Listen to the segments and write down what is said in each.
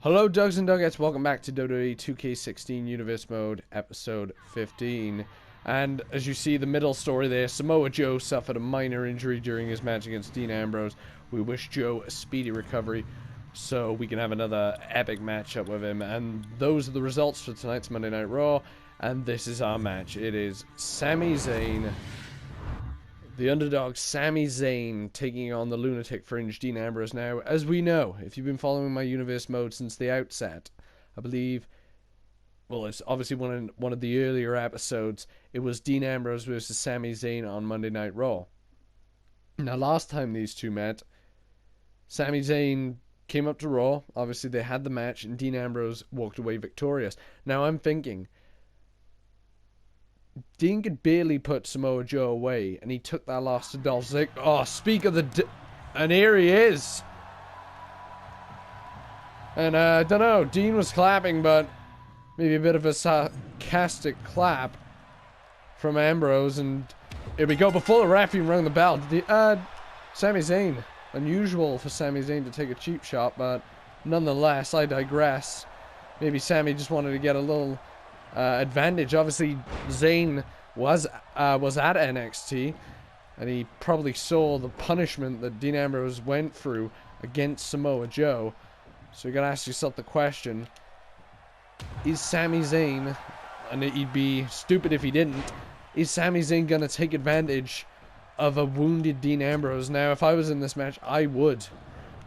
Hello, Dugs and Duggets. Welcome back to WWE 2K16 Universe Mode, Episode 15. And as you see the middle story there, Samoa Joe suffered a minor injury during his match against Dean Ambrose. We wish Joe a speedy recovery so we can have another epic matchup with him. And those are the results for tonight's Monday Night Raw. And this is our match. It is Sami Zayn, the underdog Sami Zayn, taking on the lunatic fringe Dean Ambrose. Now, as we know, if you've been following my universe mode since the outset, I believe, well, it's obviously one of the earlier episodes, it was Dean Ambrose versus Sami Zayn on Monday Night Raw. Now, last time these two met, Sami Zayn came up to Raw. Obviously, they had the match, and Dean Ambrose walked away victorious. Now, I'm thinking, Dean could barely put Samoa Joe away, and he took that loss to Dolph Ziggler. Oh, speak of the... and here he is. And, I don't know, Dean was clapping, but maybe a bit of a sarcastic clap from Ambrose, and here we go. Before the ref even rang the bell, Sami Zayn. Unusual for Sami Zayn to take a cheap shot, but nonetheless, I digress. Maybe Sami just wanted to get a little... advantage. Obviously, Zayn was at NXT, and he probably saw the punishment that Dean Ambrose went through against Samoa Joe. So you gotta ask yourself the question: is Sami Zayn, and he'd be stupid if he didn't, is Sami Zayn gonna take advantage of a wounded Dean Ambrose? Now, if I was in this match, I would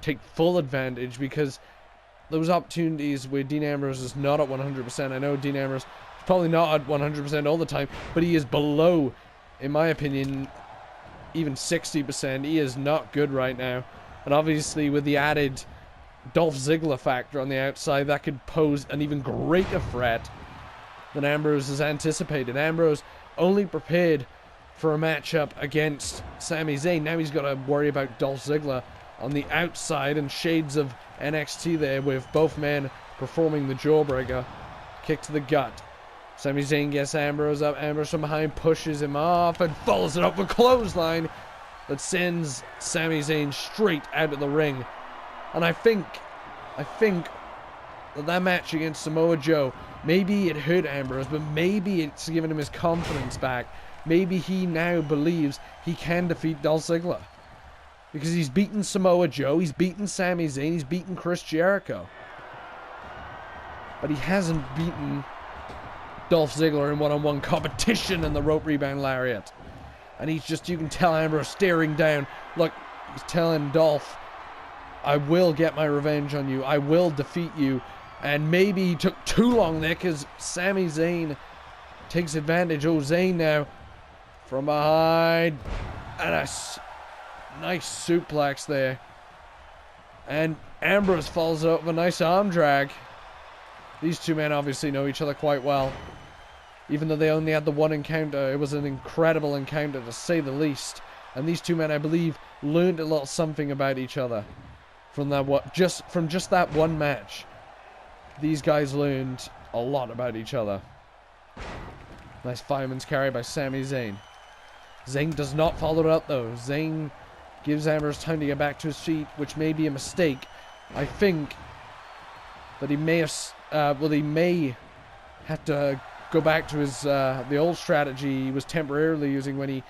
take full advantage, because those opportunities where Dean Ambrose is not at 100%. I know Dean Ambrose is probably not at 100% all the time, but he is below, in my opinion, even 60%. He is not good right now. And obviously, with the added Dolph Ziggler factor on the outside, that could pose an even greater threat than Ambrose has anticipated. Ambrose only prepared for a matchup against Sami Zayn. Now he's got to worry about Dolph Ziggler on the outside, and shades of NXT there, with both men performing the jawbreaker. Kick to the gut. Sami Zayn gets Ambrose up. Ambrose from behind pushes him off and follows it up with a clothesline that sends Sami Zayn straight out of the ring. And I think that match against Samoa Joe, maybe it hurt Ambrose, but maybe it's given him his confidence back. Maybe he now believes he can defeat Dolph Ziggler. Because he's beaten Samoa Joe, he's beaten Sami Zayn, he's beaten Chris Jericho. But he hasn't beaten Dolph Ziggler in one-on-one competition in the rope rebound lariat. And he's just, you can tell Ambrose staring down. Look, he's telling Dolph, I will get my revenge on you, I will defeat you. And maybe he took too long there, because Sami Zayn takes advantage. Oh, Zayn now from behind. And a nice suplex there. And Ambrose follows up with a nice arm drag. These two men obviously know each other quite well. Even though they only had the one encounter, it was an incredible encounter to say the least. And these two men, I believe, learned a little something about each other from that just that one match. These guys learned a lot about each other. Nice fireman's carry by Sami Zayn. Zayn does not follow it up though. Zayn gives Ambrose time to get back to his feet, which may be a mistake. I think that he may have, he may have to go back to his the old strategy he was temporarily using when he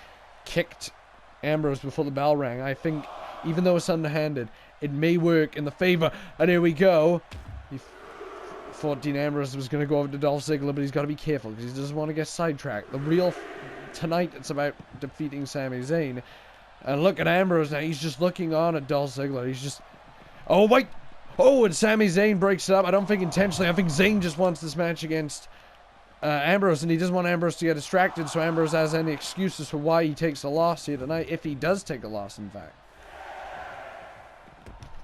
kicked Ambrose before the bell rang. I think, even though it's underhanded, it may work in the favor. And here we go. He thought Dean Ambrose was going to go over to Dolph Ziggler, but he's got to be careful because he doesn't want to get sidetracked. Tonight it's about defeating Sami Zayn. And look at Ambrose now. He's just looking on at Dolph Ziggler. He's just... oh, wait! Oh, and Sami Zayn breaks it up. I don't think intentionally. I think Zayn just wants this match against Ambrose, and he doesn't want Ambrose to get distracted, so Ambrose has any excuses for why he takes a loss here tonight, if he does take a loss, in fact.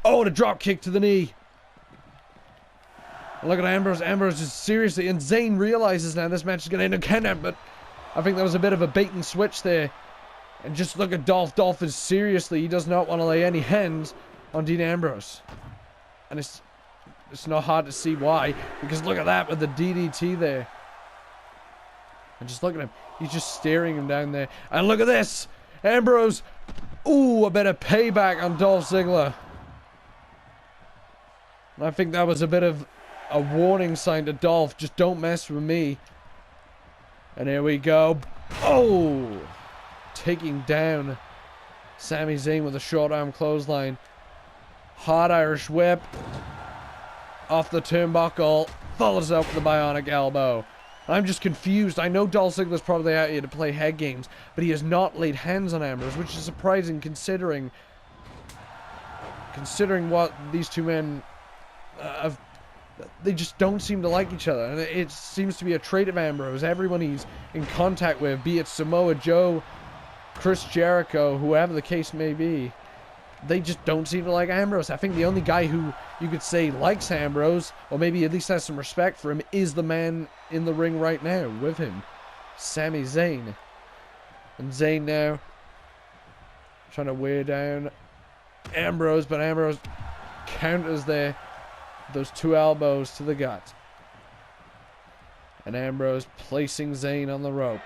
Oh, the drop kick to the knee. And look at Ambrose. Ambrose is seriously... and Zayn realizes now this match is going to end up countdown, but I think that was a bit of a bait and switch there. And just look at Dolph. Dolph is seriously, he does not want to lay any hands on Dean Ambrose. And it's not hard to see why, because look at that with the DDT there. And just look at him. He's just staring him down there. And look at this. Ambrose. Ooh, a bit of payback on Dolph Ziggler. And I think that was a bit of a warning sign to Dolph. Just don't mess with me. And here we go. Oh! Taking down Sami Zayn with a short arm clothesline. Hard Irish whip. Off the turnbuckle. Follows up with the bionic elbow. I'm just confused. I know Dolph Ziggler's probably out here to play head games, but he has not laid hands on Ambrose, which is surprising considering what these two men have. They just don't seem to like each other, and it seems to be a trait of Ambrose. Everyone he's in contact with, be it Samoa Joe, Chris Jericho, whoever the case may be, they just don't seem to like Ambrose. I think the only guy who you could say likes Ambrose, or maybe at least has some respect for him, is the man in the ring right now with him, Sami Zayn. And Zayn now trying to wear down Ambrose, but Ambrose counters there. Those two elbows to the gut. And Ambrose placing Zayn on the rope.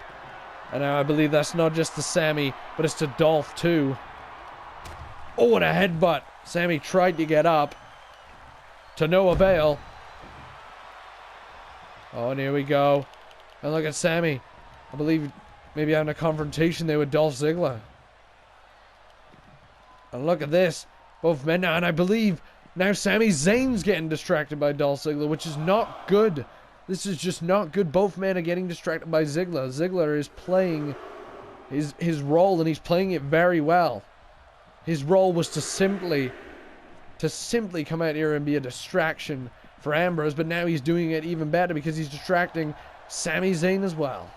And now I believe that's not just to Sami, but it's to Dolph too. Oh, and a headbutt. Sami tried to get up. To no avail. Oh, and here we go. And look at Sami. I believe maybe having a confrontation there with Dolph Ziggler. And look at this. Both men now, and I believe now Sami Zayn's getting distracted by Dolph Ziggler, which is not good. This is just not good. Both men are getting distracted by Ziggler. Ziggler is playing his role, and he's playing it very well. His role was to simply come out here and be a distraction for Ambrose, but now he's doing it even better because he's distracting Sami Zayn as well.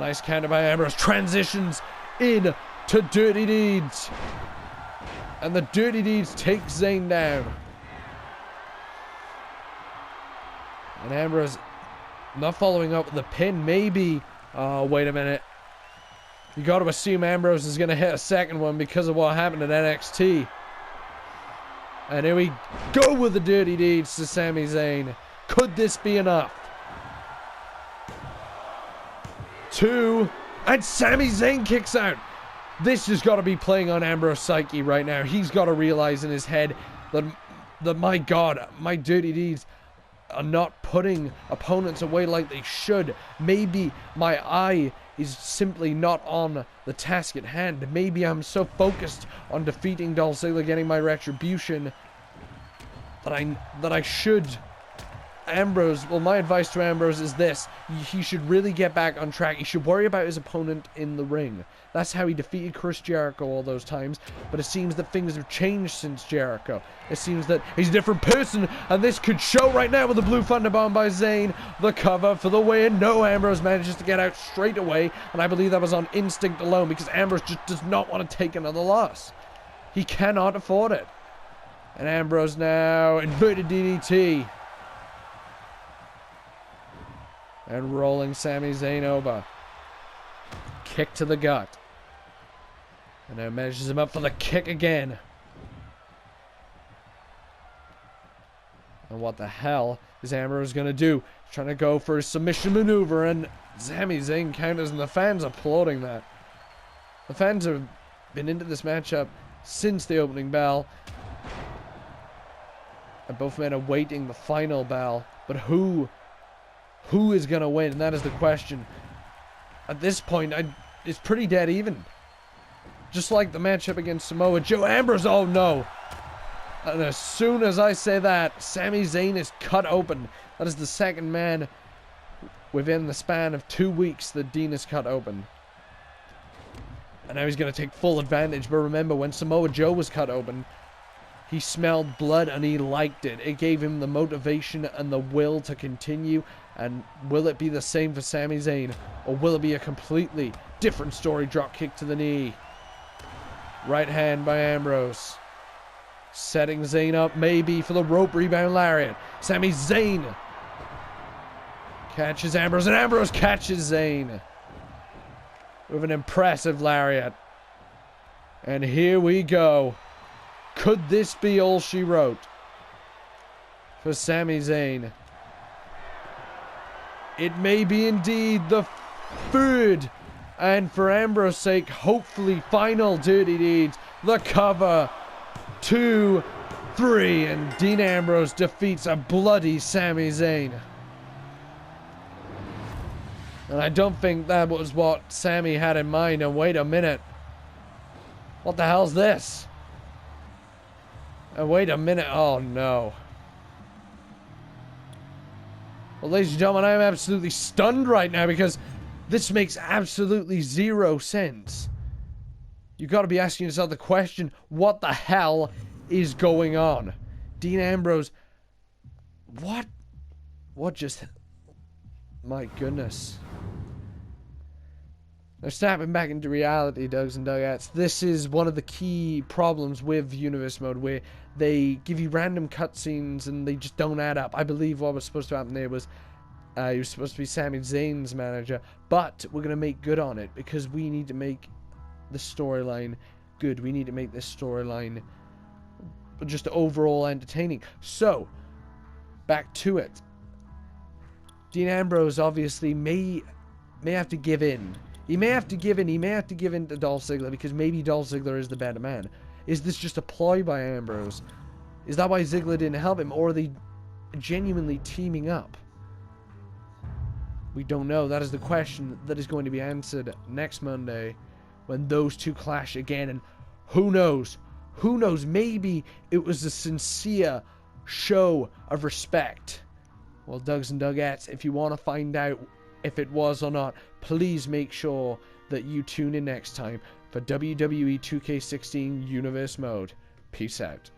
Nice counter by Ambrose. Transitions in to Dirty Deeds. And the Dirty Deeds take Zayn down. And Ambrose not following up with the pin. Maybe. Oh, wait a minute. You got to assume Ambrose is going to hit a second one because of what happened at NXT. And here we go with the Dirty Deeds to Sami Zayn. Could this be enough? 2. And Sami Zayn kicks out. This has got to be playing on Ambrose's psyche right now. He's got to realize in his head that my God, my Dirty Deeds are not putting opponents away like they should. Maybe my eye is simply not on the task at hand. Maybe I'm so focused on defeating Dolph Ziggler, getting my retribution, that I should. Ambrose, well, my advice to Ambrose is this. He should really get back on track. He should worry about his opponent in the ring. That's how he defeated Chris Jericho all those times. But it seems that things have changed since Jericho. It seems that he's a different person. And this could show right now with the Blue Thunder Bomb by Zayn. The cover for the win. No, Ambrose manages to get out straight away. And I believe that was on instinct alone, because Ambrose just does not want to take another loss. He cannot afford it. And Ambrose now inverted DDT. And rolling Sami Zayn over. Kick to the gut. And now measures him up for the kick again. And what the hell is Ambrose going to do? He's trying to go for a submission maneuver, and Sami Zayn counters, and the fans are applauding that. The fans have been into this matchup since the opening bell. And both men are waiting the final bell. But who is going to win? And that is the question. At this point, it's pretty dead even. Just like the matchup against Samoa Joe. Ambrose, oh no. And as soon as I say that, Sami Zayn is cut open. That is the second man within the span of 2 weeks that Dean is cut open. And now he's going to take full advantage. But remember, when Samoa Joe was cut open, he smelled blood and he liked it. It gave him the motivation and the will to continue. And will it be the same for Sami Zayn? Or will it be a completely different story? Drop kick to the knee. Right hand by Ambrose. Setting Zayn up maybe for the rope rebound lariat. Sami Zayn catches Ambrose, and Ambrose catches Zayn with an impressive lariat. And here we go. Could this be all she wrote for Sami Zayn? It may be indeed the third, and for Ambrose's sake, hopefully final Dirty Deeds. The cover to 3, and Dean Ambrose defeats a bloody Sami Zayn. And I don't think that was what Sami had in mind. And wait a minute. What the hell's this? And wait a minute. Oh no. Well, ladies and gentlemen, I am absolutely stunned right now because this makes absolutely zero sense. You got to be asking yourself the question, what the hell is going on? Dean Ambrose, what just, my goodness. Now, snapping back into reality, Dugs and Dugettes, this is one of the key problems with Universe Mode, where they give you random cutscenes and they just don't add up. I believe what was supposed to happen there was he was supposed to be Sami Zayn's manager, but we're going to make good on it because we need to make the storyline good. We need to make this storyline just overall entertaining. So, back to it. Dean Ambrose obviously may have to give in. He may have to give in. He may have to give in to Dolph Ziggler because maybe Dolph Ziggler is the better man. Is this just a ploy by Ambrose? Is that why Ziggler didn't help him? Or are they genuinely teaming up? We don't know. That is the question that is going to be answered next Monday when those two clash again. And who knows? Who knows? Maybe it was a sincere show of respect. Well, Dugs and Dugettes, if you want to find out if it was or not, please make sure that you tune in next time for WWE 2K16 Universe Mode. Peace out.